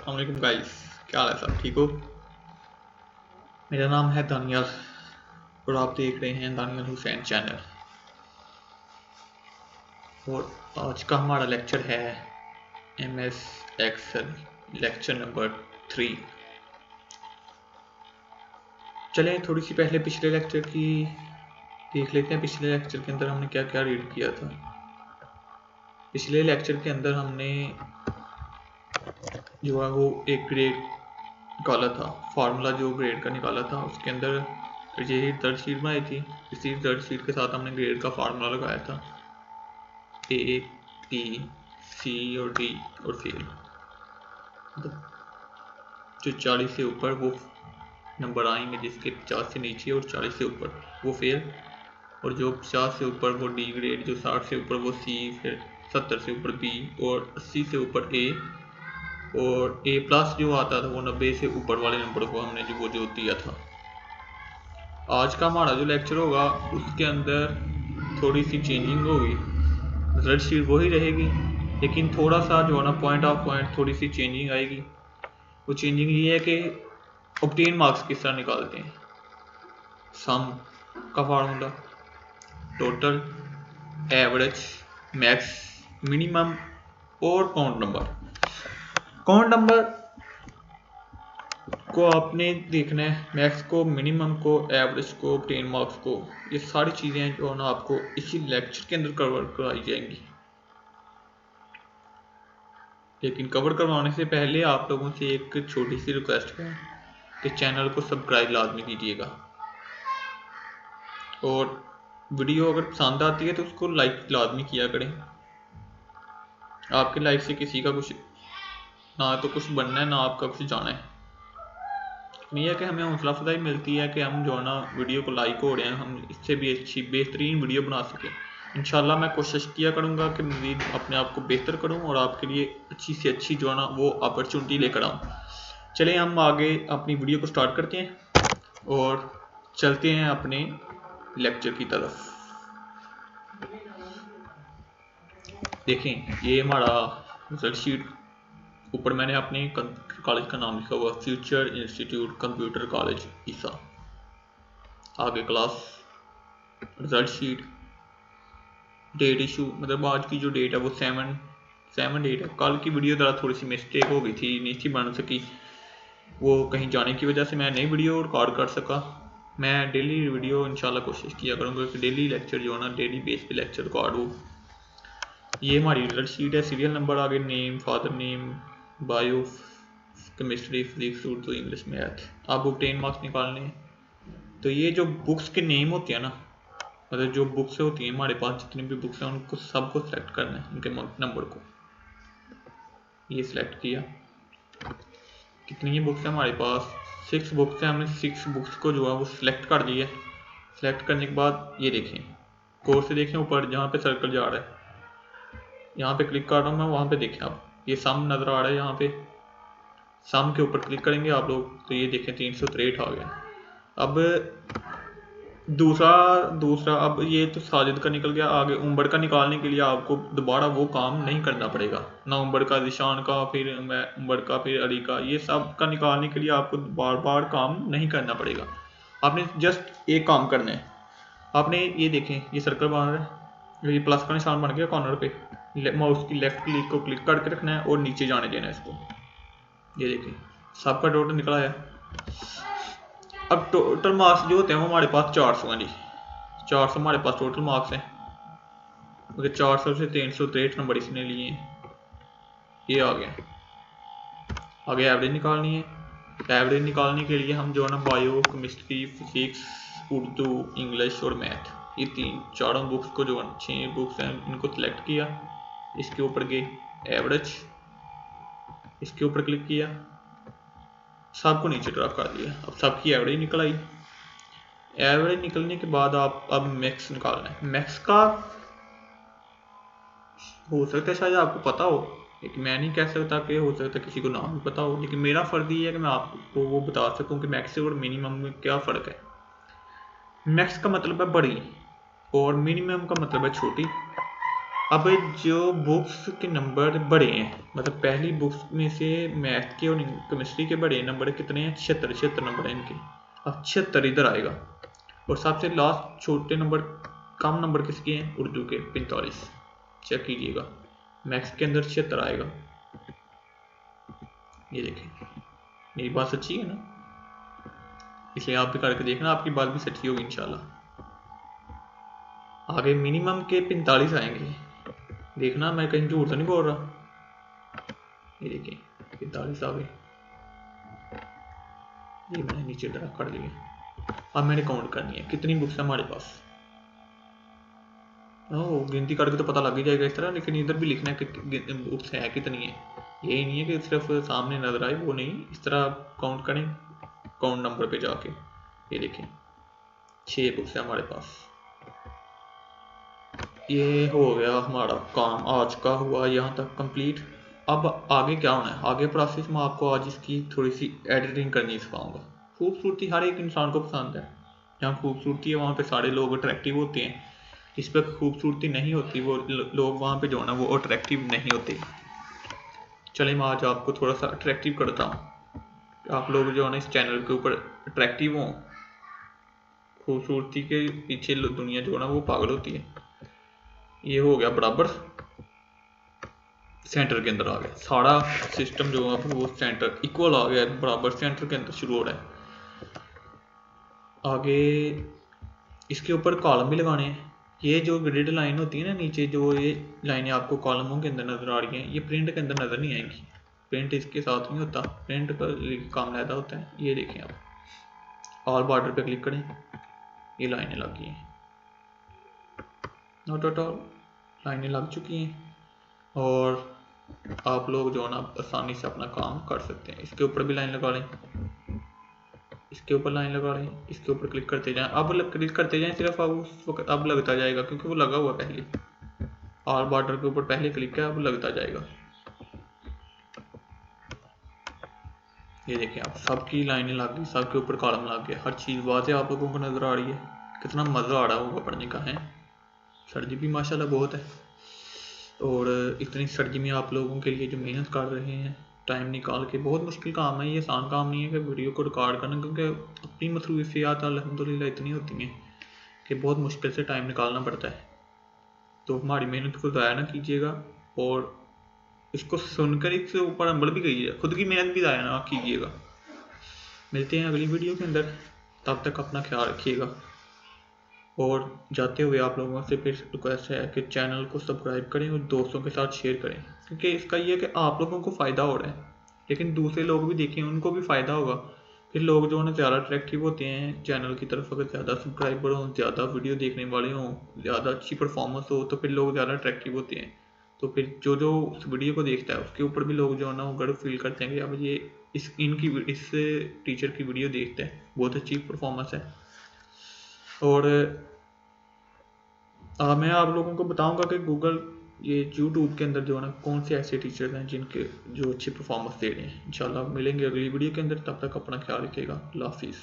अस्सलाम वालेकुम गाइस, क्या हाल है? सब ठीक हो? मेरा नाम है दानियल और आप देख रहे हैं दानियल हुसैन चैनल। और आज का हमारा लेक्चर है MS एक्सेल लेक्चर नंबर 3। चलें थोड़ी सी पहले पिछले लेक्चर की देख लेते हैं। पिछले लेक्चर के अंदर हमने क्या क्या रीड किया था। पिछले लेक्चर के अंदर हमने जो है वो एक ग्रेड निकाला था, फार्मूला जो ग्रेड का निकाला था उसके अंदर यही दर्ज शीट बनाई थी। इसी दर्ज शीट के साथ हमने ग्रेड का फार्मूला लगाया था, A, T, C और D और फेल। जो 40 से ऊपर वो नंबर आएंगे, जिसके 50 से नीचे और 40 से ऊपर वो फेल, और जो 50 से ऊपर वो D ग्रेड, जो 60 से ऊपर वो C, फिर 70 से ऊपर B और 80 से ऊपर A, और A+ जो आता था वो 90 से ऊपर वाले नंबर को हमने जो दिया था। आज का हमारा जो लेक्चर होगा उसके अंदर थोड़ी सी चेंजिंग होगी। रिजल्ट शीट वही रहेगी, लेकिन थोड़ा सा जो है ना पॉइंट ऑफ पॉइंट थोड़ी सी चेंजिंग आएगी। वो चेंजिंग ये है कि ऑब्टेन मार्क्स किस तरह निकालते हैं। सम का formula, total, average, max, minimum और काउंट नंबर। काउंट नंबर को आपने देखना है, मैक्स को, मिनिमम को, एवरेज को, ऑब्टेन मार्क्स को। ये सारी चीज़ें जो है ना आपको इसी लेक्चर के अंदर कवर कराई जाएंगी। लेकिन कवर करवाने से पहले आप लोगों से एक छोटी सी रिक्वेस्ट है कि चैनल को सब्सक्राइब लाजमी कीजिएगा, और वीडियो अगर पसंद आती है तो उसको लाइक लाजमी किया करें। आपके लाइक से किसी का कुछ ना तो कुछ बनना है, ना आपका कुछ जाना है। नहीं है कि हमें हौसला अफजाई मिलती है कि हम जो है ना वीडियो को लाइक हो रहे हैं, हम इससे भी अच्छी बेहतरीन वीडियो बना सकें। इंशाल्लाह मैं कोशिश किया करूँगा कि मज़ीद अपने आप को बेहतर करूँ और आपके लिए अच्छी से अच्छी जो है ना वो अपॉर्चुनिटी लेकर आऊँ। चलें हम आगे अपनी वीडियो को स्टार्ट करते हैं और चलते हैं अपने लेक्चर की तरफ। देखें ये हमारा रिजल्ट शीट, ऊपर मैंने अपने कॉलेज का नाम लिखा हुआ, फ्यूचर इंस्टीट्यूट कंप्यूटर कॉलेज ईसा। आगे class, result sheet, date issue, मतलब आज की जो डेट है वो 7 डेट है। कल की वीडियो ज़रा थोड़ी सी मिस्टेक हो गई थी, नहीं थी बन सकी, वो कहीं जाने की वजह से मैं नई वीडियो रिकॉर्ड कर सका। मैं डेली वीडियो इंशाल्लाह कोशिश किया करूँगा कि डेली लेक्चर जो है ना डेली बेस पे लेक्चर रिकॉर्ड हो। ये हमारी रिजल्ट शीट है। सीरियल नंबर, आगे name, father name, bio, chemistry, physics, Urdu, English, math. आप ऑब्टेन मार्क्स निकालने हैं तो ये जो बुक्स के नेम होते हैं ना, मतलब जो बुक्स होती हैं हमारे पास, जितनी भी बुक्स हैं उनको सबको सिलेक्ट करना है, उनके नंबर को। ये सिलेक्ट किया। कितनी बुक्स हैं हमारे पास? 6 बुक्स हैं। हमने 6 बुक्स को जो है वो सिलेक्ट कर दिया। सिलेक्ट करने के बाद ये देखें, कोर्स से देखें ऊपर जहाँ पे सर्कल जा रहा है, यहाँ पे क्लिक कर रहा हूँ मैं, वहाँ पे देखें आप ये सम नज़र आ रहा है। यहाँ पे सम के ऊपर क्लिक करेंगे आप लोग तो ये देखें 363 आ गया। अब दूसरा अब ये तो साजिद का निकल गया। आगे उम्र का निकालने के लिए आपको दोबारा वो काम नहीं करना पड़ेगा, ना उम्र का, निशान का, फिर उम्र का, फिर अली का, ये सब का निकालने के लिए आपको बार बार काम नहीं करना पड़ेगा। आपने जस्ट एक काम करना है। आपने ये देखें ये सर्कल बन रहा है, ये प्लस का निशान बन गया कॉर्नर पे, माउस की लेफ्ट क्लिक को क्लिक करके रखना है और नीचे जाने देना है इसको। ये देखें सबका टोटल निकला है। अब टोटल मार्क्स जो होते हैं वो हमारे पास 400 हैं जी। 400 हमारे पास टोटल मार्क्स हैं, क्योंकि 400 से 363 नंबर इसने लिए हैं। ये आ गया। आगे एवरेज निकालनी है। एवरेज निकालने के लिए हम जो है ना bio, chemistry, physics, Urdu, English और मैथ, ये चारों बुक्स को जो 6 बुक्स हैं इनको सिलेक्ट किया। इसके ऊपर गए एवरेज, इसके ऊपर क्लिक किया, सबको नीचे ड्रॉप कर दिया। अब सबकी एवरेज निकल आई। एवरेज निकलने के बाद आप अब मैक्स निकालना है। मैक्स का हो सकता है शायद आपको पता हो, लेकिन मैं नहीं कह सकता कि हो सकता है किसी को नाम भी पता हो, लेकिन मेरा फ़र्ज ये है कि मैं आपको वो बता सकूं कि मैक्स और मिनिमम में क्या फ़र्क है। मैक्स का मतलब है बड़ी और मिनिमम का मतलब है छोटी। अब जो बुक्स के नंबर बड़े हैं, मतलब पहली बुक्स में से मैथ के और केमिस्ट्री के बड़े नंबर कितने हैं? 76 नंबर हैं इनके। अब 76 इधर आएगा। और सबसे लास्ट छोटे नंबर, कम नंबर किसके हैं? उर्दू के 45। चेक कीजिएगा, मैथ्स के अंदर 76 आएगा। ये देखें, मेरी बात सच्ची है ना, इसलिए आप भी करके देखना, आपकी बात भी सच्ची होगी इंशाल्लाह। आगे मिनिमम के 45 आएंगे, देखना मैं कहीं झूठ तो नहीं बोल रहा। ये देखिए 45 आ गए, ये मैंने नीचे तरफ कर लिए। अब मैंने काउंट करनी है कितनी बुक्स है हमारे पास। ओह, गिनती करके तो पता लग ही जाएगा इस तरह, लेकिन इधर भी लिखना है कि बुक्स है कितनी है। यही नहीं है कि सिर्फ सामने नजर आए, वो नहीं, इस तरह काउंट करें काउंट नंबर पे जाके। ये देखें 6 बुक्स है हमारे पास। ये हो गया हमारा काम, आज का हुआ यहाँ तक कंप्लीट। अब आगे क्या होना है, आगे प्रोसेस में आपको आज इसकी थोड़ी सी एडिटिंग करनी सिखाऊंगा। खूबसूरती हर एक इंसान को पसंद है, जहाँ खूबसूरती है वहाँ पे सारे लोग अट्रैक्टिव होते हैं, जिस पर खूबसूरती नहीं होती वो लोग वहाँ पे जो है ना वो अट्रैक्टिव नहीं होते। चले मैं आज आपको थोड़ा सा अट्रैक्टिव करता हूँ, आप लोग जो है ना इस चैनल के ऊपर अट्रैक्टिव हों। खूबसूरती के पीछे दुनिया जो है ना वो पागल होती है। ये हो गया बराबर, सेंटर के अंदर आ गया सारा सिस्टम जो है वो सेंटर इक्वल आ गया, बराबर सेंटर के अंदर शुरू हो रहा है। आगे इसके ऊपर कॉलम भी लगाने हैं। ये जो ग्रिड लाइन होती है ना नीचे, जो ये लाइनें आपको कॉलमों के अंदर नजर आ रही हैं, ये प्रिंट के अंदर नजर नहीं आएंगी, प्रिंट इसके साथ नहीं होता, प्रिंट का काम लैदा होता है। ये देखें आप ऑल बॉर्डर पे क्लिक करें, ये लाइनें लग गई हैं, नॉट एट ऑल, लाइनें लग चुकी हैं और आप लोग जो है ना आसानी से अपना काम कर सकते हैं। इसके ऊपर भी लाइन लगा लें, इसके ऊपर लाइन लगा लें, इसके ऊपर क्लिक करते जाएं। अब क्लिक करते जाएं सिर्फ, अब उस वक्त अब लगता जाएगा क्योंकि वो लगा हुआ पहले, ऑल बॉर्डर के ऊपर पहले क्लिक किया, अब लगता जाएगा। ये देखें आप सबकी लाइनें लग गई, सबके ऊपर कॉलम लग गया, हर चीज़ वाज़े आप लोगों को नज़र आ रही है। कितना मज़ा आ रहा होगा पढ़ने का है। सर्दी भी माशाल्लाह बहुत है, और इतनी सर्दी में आप लोगों के लिए जो मेहनत कर रहे हैं टाइम निकाल के, बहुत मुश्किल काम है ये, आसान काम नहीं है कि वीडियो को रिकॉर्ड करना, क्योंकि अपनी मसरूफियात अल्हम्दुलिल्लाह इतनी होती हैं कि बहुत मुश्किल से टाइम निकालना पड़ता है। तो हमारी मेहनत को ज़ाया ना कीजिएगा, और इसको सुनकर इससे ऊपर अमल भी कीजिएगा, खुद की मेहनत भी ज़ाया ना कीजिएगा। मिलते हैं अगली वीडियो के अंदर, तब तक अपना ख्याल रखिएगा। और जाते हुए आप लोगों से फिर रिक्वेस्ट है कि चैनल को सब्सक्राइब करें और दोस्तों के साथ शेयर करें, क्योंकि इसका ये है कि आप लोगों को फ़ायदा हो रहा है, लेकिन दूसरे लोग भी देखें, उनको भी फ़ायदा होगा। फिर लोग जो है ना ज़्यादा अट्रैक्टिव होते हैं चैनल की तरफ, अगर ज़्यादा सब्सक्राइबर हों, ज़्यादा वीडियो देखने वाले हों, ज़्यादा अच्छी परफॉर्मेंस हो, तो फिर लोग ज़्यादा अट्रैक्टिव होते हैं। तो फिर जो जो उस वीडियो को देखता है उसके ऊपर भी लोग जो है ना वो गर्व फील करते हैं कि अब ये इस टीचर की वीडियो देखते हैं, बहुत अच्छी परफॉर्मेंस है। और मैं आप लोगों को बताऊंगा कि गूगल ये यूट्यूब के अंदर जो है ना कौन से ऐसे टीचर्स हैं जिनके जो अच्छी परफॉर्मेंस दे रहे हैं। इंशाल्लाह मिलेंगे अगली वीडियो के अंदर, तब तक अपना ख्याल रखिएगा। अल्लाह हाफिज़।